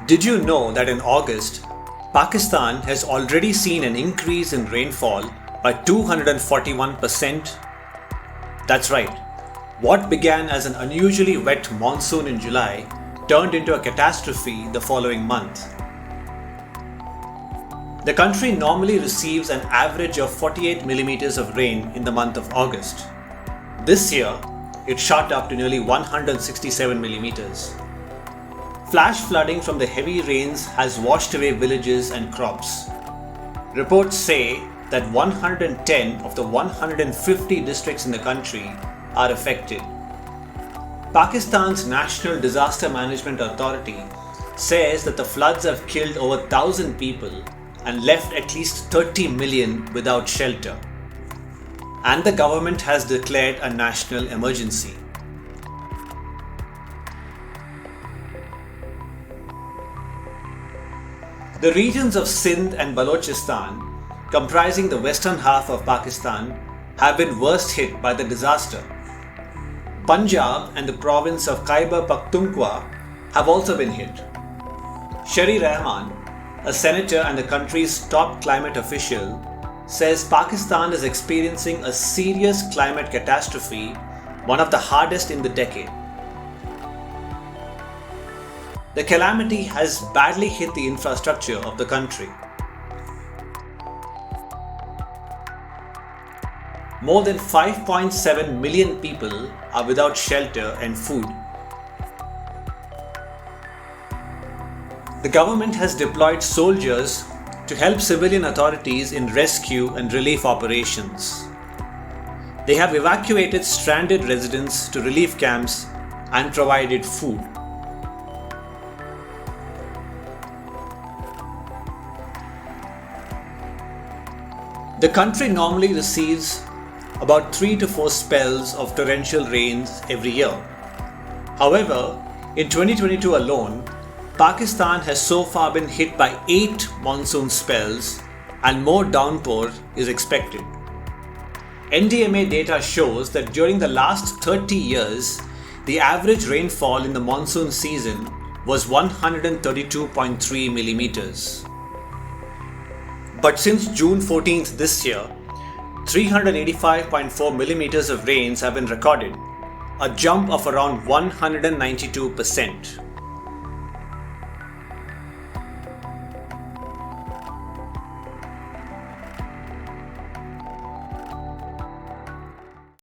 Did you know that in August, Pakistan has already seen an increase in rainfall by 241%? That's right. What began as an unusually wet monsoon in July turned into a catastrophe the following month. The country normally receives an average of 48 millimeters of rain in the month of August. This year, it shot up to nearly 167 millimeters. Flash flooding from the heavy rains has washed away villages and crops. Reports say that 110 of the 150 districts in the country are affected. Pakistan's National Disaster Management Authority says that the floods have killed over 1,000 people and left at least 30 million without shelter. And the government has declared a national emergency. The regions of Sindh and Balochistan, comprising the western half of Pakistan, have been worst hit by the disaster. Punjab and the province of Khyber Pakhtunkhwa have also been hit. Shari Rahman, a senator and the country's top climate official, says Pakistan is experiencing a serious climate catastrophe, one of the hardest in the decade. The calamity has badly hit the infrastructure of the country. More than 5.7 million people are without shelter and food. The government has deployed soldiers to help civilian authorities in rescue and relief operations. They have evacuated stranded residents to relief camps and provided food. The country normally receives about 3 to 4 spells of torrential rains every year. However, in 2022 alone, Pakistan has so far been hit by 8 monsoon spells and more downpour is expected. NDMA data shows that during the last 30 years, the average rainfall in the monsoon season was 132.3 millimeters. But since June 14th this year, 385.4 millimeters of rains have been recorded, a jump of around 192%.